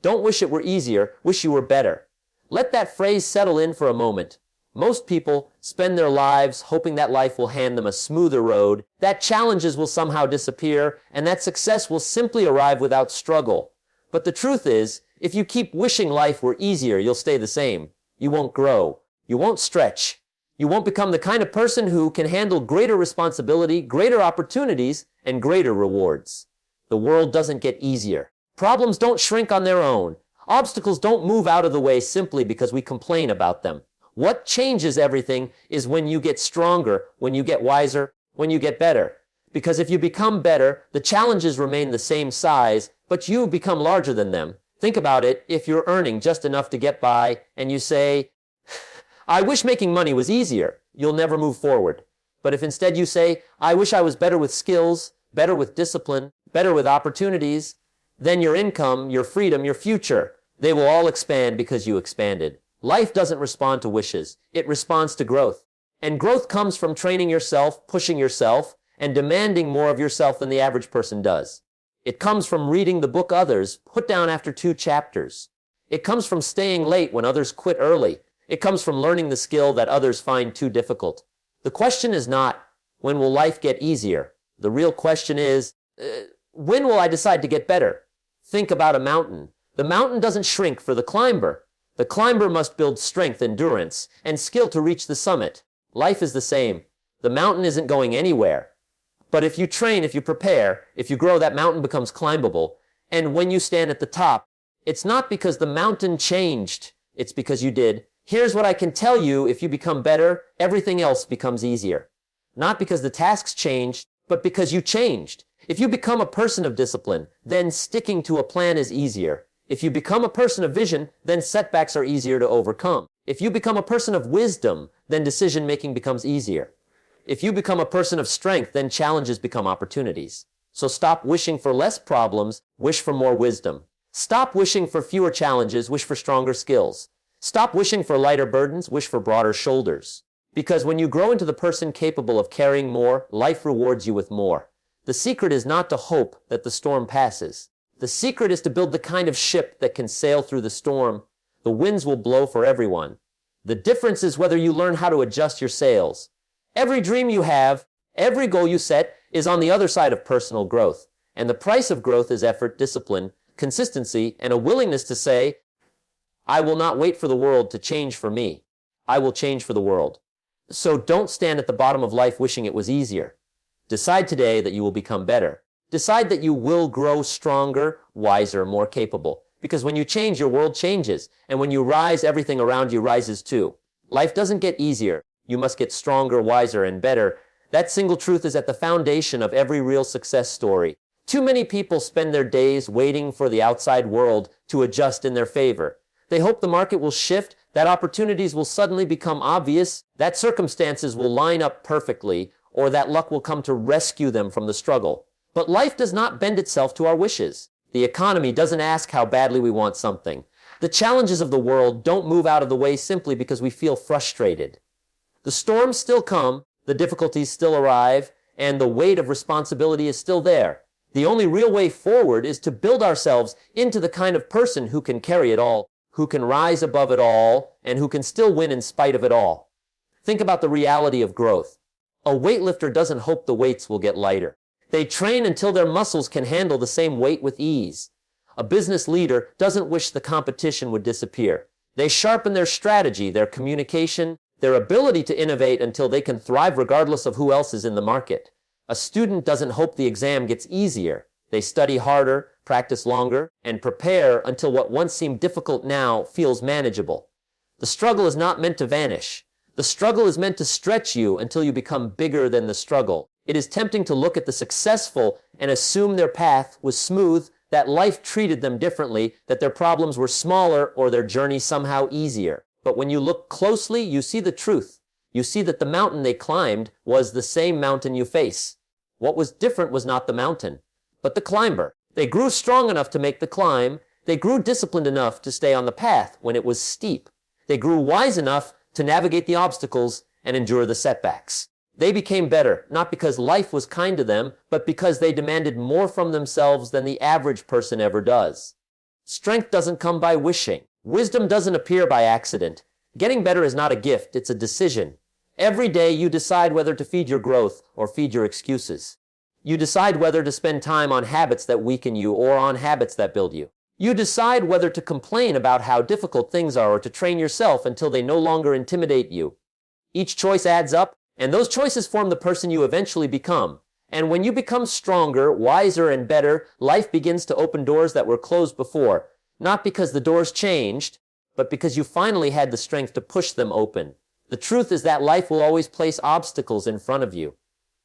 Don't wish it were easier, wish you were better. Let that phrase settle in for a moment. Most people spend their lives hoping that life will hand them a smoother road, that challenges will somehow disappear, and that success will simply arrive without struggle. But the truth is, if you keep wishing life were easier, you'll stay the same. You won't grow. You won't stretch. You won't become the kind of person who can handle greater responsibility, greater opportunities, and greater rewards. The world doesn't get easier. Problems don't shrink on their own. Obstacles don't move out of the way simply because we complain about them. What changes everything is when you get stronger, when you get wiser, when you get better. Because if you become better, the challenges remain the same size, but you become larger than them. Think about it. If you're earning just enough to get by and you say, I wish making money was easier, you'll never move forward. But if instead you say, I wish I was better with skills, better with discipline, better with opportunities, then your income, your freedom, your future, they will all expand because you expanded. Life doesn't respond to wishes. It responds to growth. And growth comes from training yourself, pushing yourself, and demanding more of yourself than the average person does. It comes from reading the book others put down after 2 chapters. It comes from staying late when others quit early. It comes from learning the skill that others find too difficult. The question is not, when will life get easier? The real question is, when will I decide to get better? Think about a mountain. The mountain doesn't shrink for the climber. The climber must build strength, endurance, and skill to reach the summit. Life is the same. The mountain isn't going anywhere. But if you train, if you prepare, if you grow, that mountain becomes climbable. And when you stand at the top, it's not because the mountain changed. It's because you did. Here's what I can tell you: if you become better, everything else becomes easier. Not because the tasks changed, but because you changed. If you become a person of discipline, then sticking to a plan is easier. If you become a person of vision, then setbacks are easier to overcome. If you become a person of wisdom, then decision-making becomes easier. If you become a person of strength, then challenges become opportunities. So stop wishing for less problems, wish for more wisdom. Stop wishing for fewer challenges, wish for stronger skills. Stop wishing for lighter burdens, wish for broader shoulders. Because when you grow into the person capable of carrying more, life rewards you with more. The secret is not to hope that the storm passes. The secret is to build the kind of ship that can sail through the storm. The winds will blow for everyone. The difference is whether you learn how to adjust your sails. Every dream you have, every goal you set is on the other side of personal growth. And the price of growth is effort, discipline, consistency, and a willingness to say, I will not wait for the world to change for me. I will change for the world. So don't stand at the bottom of life wishing it was easier. Decide today that you will become better. Decide that you will grow stronger, wiser, more capable. Because when you change, your world changes. And when you rise, everything around you rises too. Life doesn't get easier. You must get stronger, wiser, and better. That single truth is at the foundation of every real success story. Too many people spend their days waiting for the outside world to adjust in their favor. They hope the market will shift, that opportunities will suddenly become obvious, that circumstances will line up perfectly, or that luck will come to rescue them from the struggle. But life does not bend itself to our wishes. The economy doesn't ask how badly we want something. The challenges of the world don't move out of the way simply because we feel frustrated. The storms still come, the difficulties still arrive, and the weight of responsibility is still there. The only real way forward is to build ourselves into the kind of person who can carry it all, who can rise above it all, and who can still win in spite of it all. Think about the reality of growth. A weightlifter doesn't hope the weights will get lighter. They train until their muscles can handle the same weight with ease. A business leader doesn't wish the competition would disappear. They sharpen their strategy, their communication, their ability to innovate until they can thrive regardless of who else is in the market. A student doesn't hope the exam gets easier. They study harder, practice longer, and prepare until what once seemed difficult now feels manageable. The struggle is not meant to vanish. The struggle is meant to stretch you until you become bigger than the struggle. It is tempting to look at the successful and assume their path was smooth, that life treated them differently, that their problems were smaller or their journey somehow easier. But when you look closely, you see the truth. You see that the mountain they climbed was the same mountain you face. What was different was not the mountain, but the climber. They grew strong enough to make the climb. They grew disciplined enough to stay on the path when it was steep. They grew wise enough to navigate the obstacles and endure the setbacks. They became better, not because life was kind to them, but because they demanded more from themselves than the average person ever does. Strength doesn't come by wishing. Wisdom doesn't appear by accident. Getting better is not a gift, it's a decision. Every day you decide whether to feed your growth or feed your excuses. You decide whether to spend time on habits that weaken you or on habits that build you. You decide whether to complain about how difficult things are or to train yourself until they no longer intimidate you. Each choice adds up, and those choices form the person you eventually become. And when you become stronger, wiser, and better, life begins to open doors that were closed before, not because the doors changed, but because you finally had the strength to push them open. The truth is that life will always place obstacles in front of you.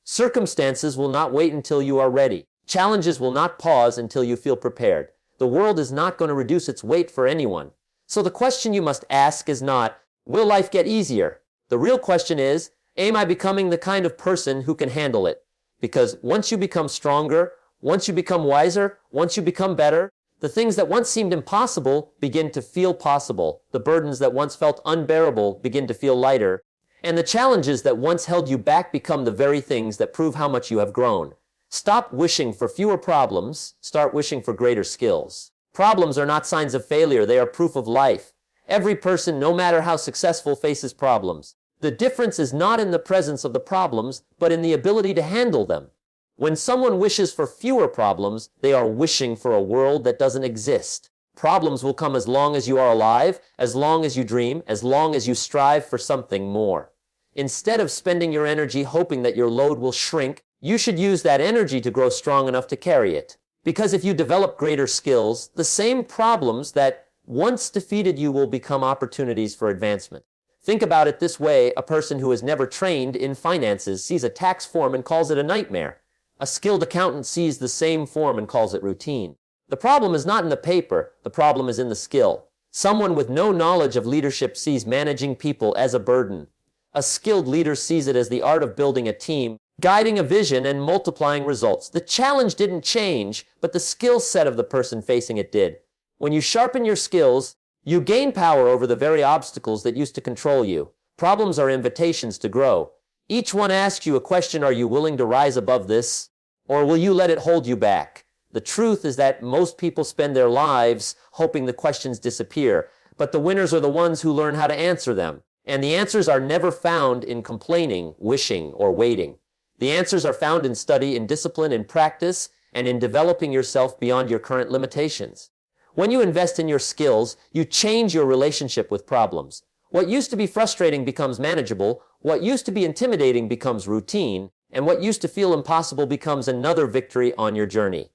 Circumstances will not wait until you are ready. Challenges will not pause until you feel prepared. The world is not going to reduce its weight for anyone. So the question you must ask is not, will life get easier? The real question is, am I becoming the kind of person who can handle it? Because once you become stronger, once you become wiser, once you become better, the things that once seemed impossible begin to feel possible. The burdens that once felt unbearable begin to feel lighter. And the challenges that once held you back become the very things that prove how much you have grown. Stop wishing for fewer problems. Start wishing for greater skills. Problems are not signs of failure. They are proof of life. Every person, no matter how successful, faces problems. The difference is not in the presence of the problems, but in the ability to handle them. When someone wishes for fewer problems, they are wishing for a world that doesn't exist. Problems will come as long as you are alive, as long as you dream, as long as you strive for something more. Instead of spending your energy hoping that your load will shrink, you should use that energy to grow strong enough to carry it. Because if you develop greater skills, the same problems that once defeated you will become opportunities for advancement. Think about it this way: a person who has never trained in finances sees a tax form and calls it a nightmare. A skilled accountant sees the same form and calls it routine. The problem is not in the paper, the problem is in the skill. Someone with no knowledge of leadership sees managing people as a burden. A skilled leader sees it as the art of building a team, guiding a vision, and multiplying results. The challenge didn't change, but the skill set of the person facing it did. When you sharpen your skills, you gain power over the very obstacles that used to control you. Problems are invitations to grow. Each one asks you a question: are you willing to rise above this? Or will you let it hold you back? The truth is that most people spend their lives hoping the questions disappear, but the winners are the ones who learn how to answer them. And the answers are never found in complaining, wishing, or waiting. The answers are found in study, in discipline, in practice, and in developing yourself beyond your current limitations. When you invest in your skills, you change your relationship with problems. What used to be frustrating becomes manageable, what used to be intimidating becomes routine, and what used to feel impossible becomes another victory on your journey.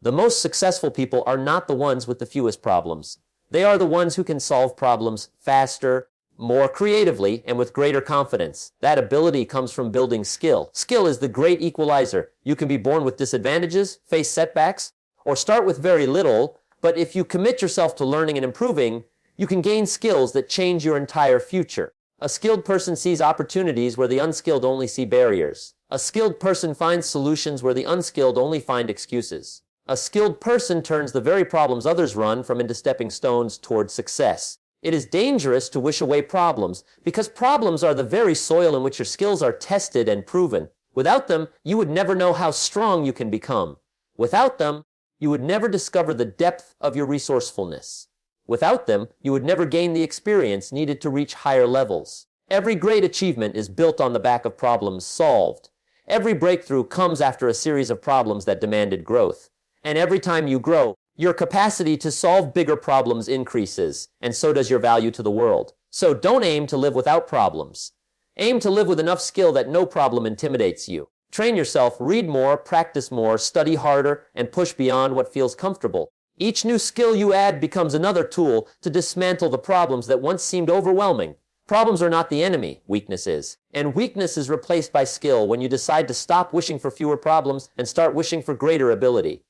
The most successful people are not the ones with the fewest problems. They are the ones who can solve problems faster, more creatively, and with greater confidence. That ability comes from building skill. Skill is the great equalizer. You can be born with disadvantages, face setbacks, or start with very little, but if you commit yourself to learning and improving, you can gain skills that change your entire future. A skilled person sees opportunities where the unskilled only see barriers. A skilled person finds solutions where the unskilled only find excuses. A skilled person turns the very problems others run from into stepping stones towards success. It is dangerous to wish away problems, because problems are the very soil in which your skills are tested and proven. Without them, you would never know how strong you can become. Without them, you would never discover the depth of your resourcefulness. Without them, you would never gain the experience needed to reach higher levels. Every great achievement is built on the back of problems solved. Every breakthrough comes after a series of problems that demanded growth. And every time you grow, your capacity to solve bigger problems increases, and so does your value to the world. So don't aim to live without problems. Aim to live with enough skill that no problem intimidates you. Train yourself, read more, practice more, study harder, and push beyond what feels comfortable. Each new skill you add becomes another tool to dismantle the problems that once seemed overwhelming. Problems are not the enemy, weakness is. And weakness is replaced by skill when you decide to stop wishing for fewer problems and start wishing for greater ability.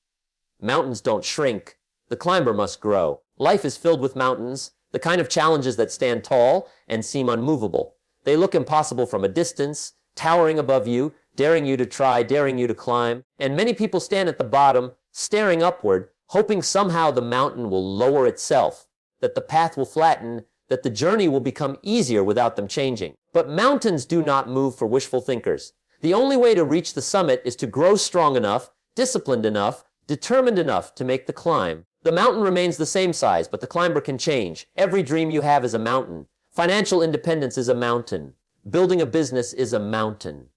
Mountains don't shrink. The climber must grow. Life is filled with mountains, the kind of challenges that stand tall and seem unmovable. They look impossible from a distance, towering above you, daring you to try, daring you to climb. And many people stand at the bottom, staring upward, hoping somehow the mountain will lower itself, that the path will flatten, that the journey will become easier without them changing. But mountains do not move for wishful thinkers. The only way to reach the summit is to grow strong enough, disciplined enough, determined enough to make the climb. The mountain remains the same size, but the climber can change. Every dream you have is a mountain. Financial independence is a mountain. Building a business is a mountain.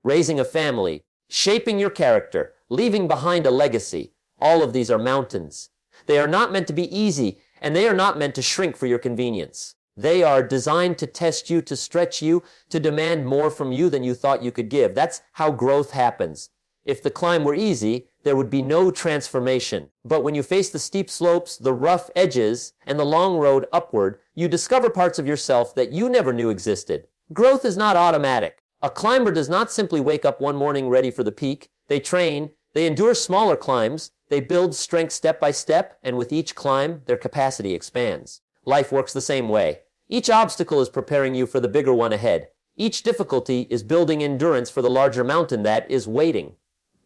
Raising a family, shaping your character, leaving behind a legacy. All of these are mountains. They are not meant to be easy, and they are not meant to shrink for your convenience. They are designed to test you, to stretch you, to demand more from you than you thought you could give. That's how growth happens. If the climb were easy, there would be no transformation. But when you face the steep slopes, the rough edges, and the long road upward, you discover parts of yourself that you never knew existed. Growth is not automatic. A climber does not simply wake up one morning ready for the peak. They train, they endure smaller climbs, they build strength step by step, and with each climb, their capacity expands. Life works the same way. Each obstacle is preparing you for the bigger one ahead. Each difficulty is building endurance for the larger mountain that is waiting.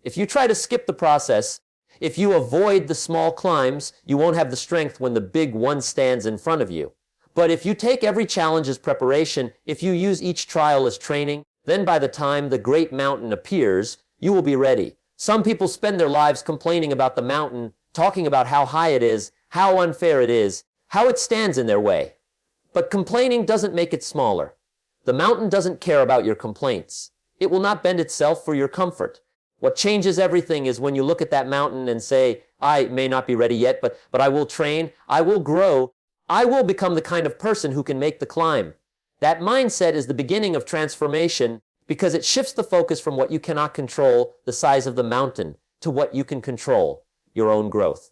If you try to skip the process, if you avoid the small climbs, you won't have the strength when the big one stands in front of you. But if you take every challenge as preparation, if you use each trial as training, then by the time the great mountain appears, you will be ready. Some people spend their lives complaining about the mountain, talking about how high it is, how unfair it is, how it stands in their way. But complaining doesn't make it smaller. The mountain doesn't care about your complaints. It will not bend itself for your comfort. What changes everything is when you look at that mountain and say, I may not be ready yet, but I will train, I will grow, I will become the kind of person who can make the climb. That mindset is the beginning of transformation because it shifts the focus from what you cannot control, the size of the mountain, to what you can control, your own growth.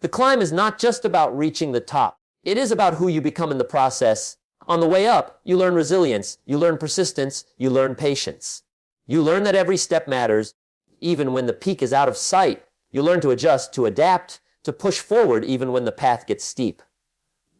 The climb is not just about reaching the top. It is about who you become in the process. On the way up, you learn resilience, you learn persistence, you learn patience. You learn that every step matters. Even when the peak is out of sight, you learn to adjust, to adapt, to push forward even when the path gets steep.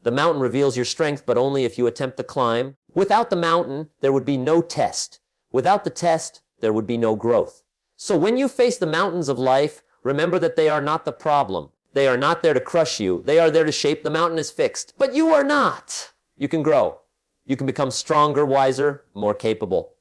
The mountain reveals your strength, but only if you attempt the climb. Without the mountain, there would be no test. Without the test, there would be no growth. So when you face the mountains of life, remember that they are not the problem. They are not there to crush you. They are there to shape. The mountain is fixed, but you are not. You can grow. You can become stronger, wiser, more capable.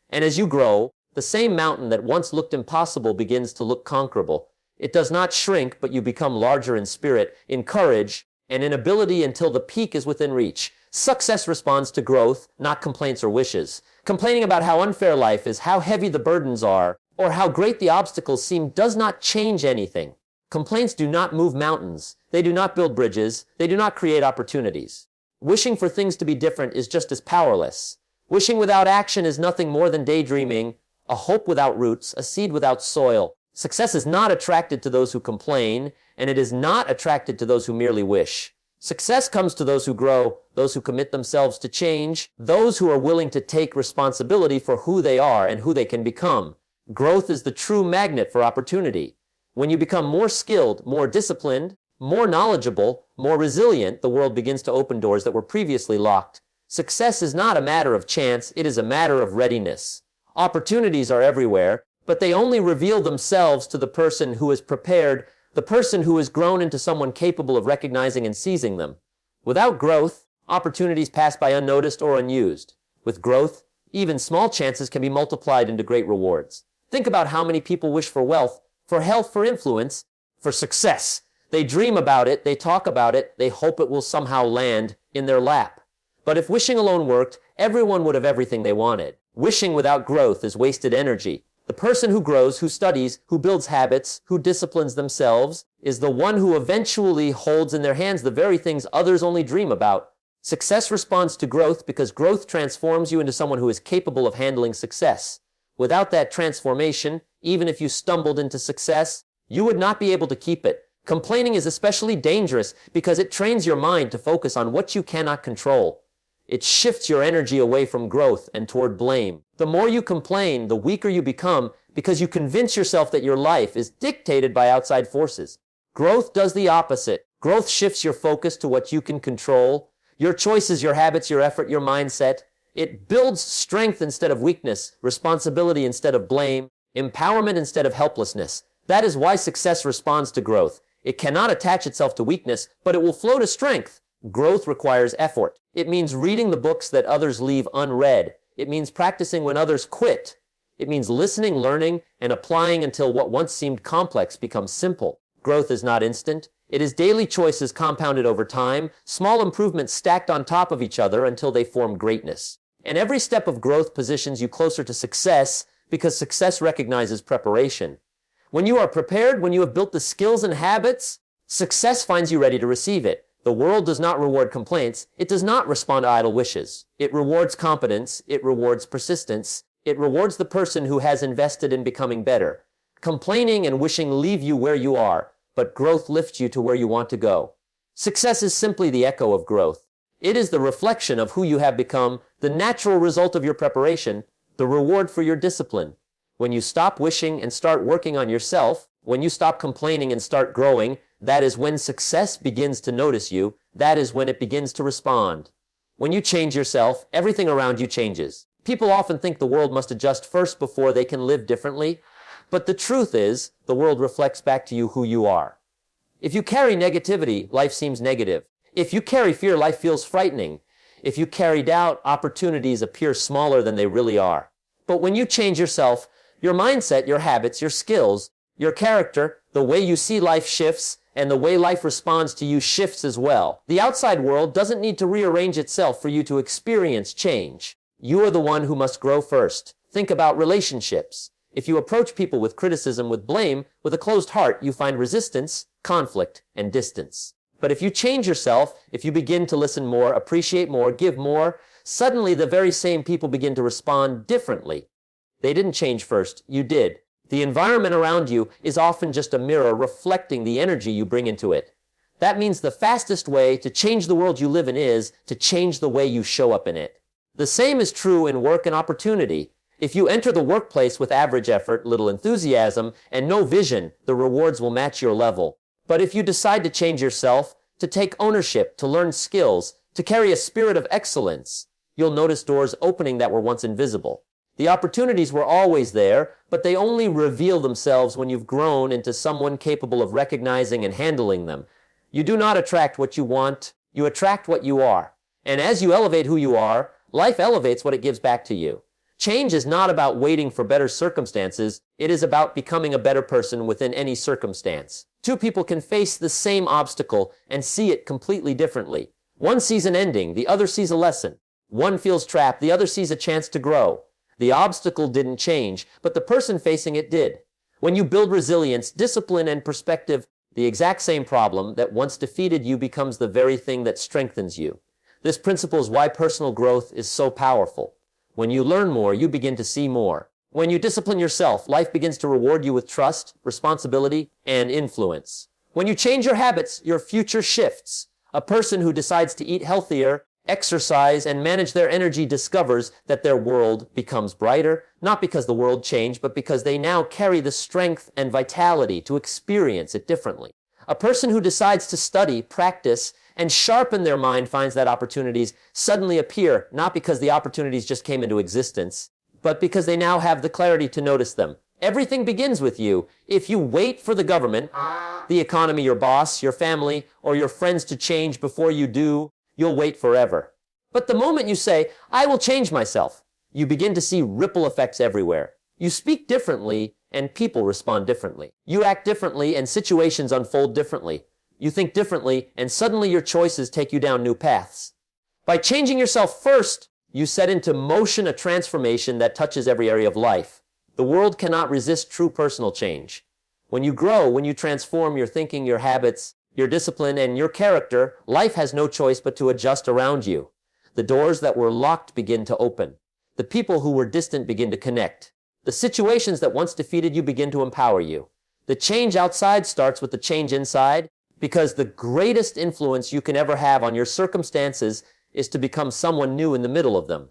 And as you grow, the same mountain that once looked impossible begins to look conquerable. It does not shrink, but you become larger in spirit, in courage, and in ability until the peak is within reach. Success responds to growth, not complaints or wishes. Complaining about how unfair life is, how heavy the burdens are, or how great the obstacles seem does not change anything. Complaints do not move mountains. They do not build bridges. They do not create opportunities. Wishing for things to be different is just as powerless. Wishing without action is nothing more than daydreaming, a hope without roots, a seed without soil. Success is not attracted to those who complain, and it is not attracted to those who merely wish. Success comes to those who grow, those who commit themselves to change, those who are willing to take responsibility for who they are and who they can become. Growth is the true magnet for opportunity. When you become more skilled, more disciplined, more knowledgeable, more resilient, the world begins to open doors that were previously locked. Success is not a matter of chance, it is a matter of readiness. Opportunities are everywhere, but they only reveal themselves to the person who is prepared, the person who has grown into someone capable of recognizing and seizing them. Without growth, opportunities pass by unnoticed or unused. With growth, even small chances can be multiplied into great rewards. Think about how many people wish for wealth, for health, for influence, for success. They dream about it, they talk about it, they hope it will somehow land in their lap. But if wishing alone worked, everyone would have everything they wanted. Wishing without growth is wasted energy. The person who grows, who studies, who builds habits, who disciplines themselves, is the one who eventually holds in their hands the very things others only dream about. Success responds to growth because growth transforms you into someone who is capable of handling success. Without that transformation, even if you stumbled into success, you would not be able to keep it. Complaining is especially dangerous because it trains your mind to focus on what you cannot control. It shifts your energy away from growth and toward blame. The more you complain, the weaker you become because you convince yourself that your life is dictated by outside forces. Growth does the opposite. Growth shifts your focus to what you can control, your choices, your habits, your effort, your mindset. It builds strength instead of weakness, responsibility instead of blame, empowerment instead of helplessness. That is why success responds to growth. It cannot attach itself to weakness, but it will flow to strength. Growth requires effort. It means reading the books that others leave unread. It means practicing when others quit. It means listening, learning, and applying until what once seemed complex becomes simple. Growth is not instant. It is daily choices compounded over time, small improvements stacked on top of each other until they form greatness. And every step of growth positions you closer to success because success recognizes preparation. When you are prepared, when you have built the skills and habits, success finds you ready to receive it. The world does not reward complaints. It does not respond to idle wishes. It rewards competence. It rewards persistence. It rewards the person who has invested in becoming better. Complaining and wishing leave you where you are, but growth lifts you to where you want to go. Success is simply the echo of growth. It is the reflection of who you have become, the natural result of your preparation, the reward for your discipline. When you stop wishing and start working on yourself, when you stop complaining and start growing, that is when success begins to notice you. That is when it begins to respond. When you change yourself, everything around you changes. People often think the world must adjust first before they can live differently. But the truth is, the world reflects back to you who you are. If you carry negativity, life seems negative. If you carry fear, life feels frightening. If you carry doubt, opportunities appear smaller than they really are. But when you change yourself, your mindset, your habits, your skills, your character, the way you see life shifts, and the way life responds to you shifts as well. The outside world doesn't need to rearrange itself for you to experience change. You are the one who must grow first. Think about relationships. If you approach people with criticism, with blame, with a closed heart, you find resistance, conflict, and distance. But if you change yourself, if you begin to listen more, appreciate more, give more, suddenly the very same people begin to respond differently. They didn't change first, you did. The environment around you is often just a mirror reflecting the energy you bring into it. That means the fastest way to change the world you live in is to change the way you show up in it. The same is true in work and opportunity. If you enter the workplace with average effort, little enthusiasm, and no vision, the rewards will match your level. But if you decide to change yourself, to take ownership, to learn skills, to carry a spirit of excellence, you'll notice doors opening that were once invisible. The opportunities were always there, but they only reveal themselves when you've grown into someone capable of recognizing and handling them. You do not attract what you want, you attract what you are. And as you elevate who you are, life elevates what it gives back to you. Change is not about waiting for better circumstances, it is about becoming a better person within any circumstance. Two people can face the same obstacle and see it completely differently. One sees an ending, the other sees a lesson. One feels trapped, the other sees a chance to grow. The obstacle didn't change, but the person facing it did. When you build resilience, discipline, and perspective, the exact same problem that once defeated you becomes the very thing that strengthens you. This principle is why personal growth is so powerful. When you learn more, you begin to see more. When you discipline yourself, life begins to reward you with trust, responsibility, and influence. When you change your habits, your future shifts. A person who decides to eat healthier, exercise, and manage their energy discovers that their world becomes brighter, not because the world changed, but because they now carry the strength and vitality to experience it differently. A person who decides to study, practice, and sharpen their mind finds that opportunities suddenly appear, not because the opportunities just came into existence, but because they now have the clarity to notice them. Everything begins with you. If you wait for the government, the economy, your boss, your family, or your friends to change before you do, you'll wait forever. But the moment you say, I will change myself, you begin to see ripple effects everywhere. You speak differently, and people respond differently. You act differently, and situations unfold differently. You think differently, and suddenly your choices take you down new paths. By changing yourself first, you set into motion a transformation that touches every area of life. The world cannot resist true personal change. When you grow, when you transform your thinking, your habits, your discipline, and your character, life has no choice but to adjust around you. The doors that were locked begin to open. The people who were distant begin to connect. The situations that once defeated you begin to empower you. The change outside starts with the change inside, because the greatest influence you can ever have on your circumstances is to become someone new in the middle of them.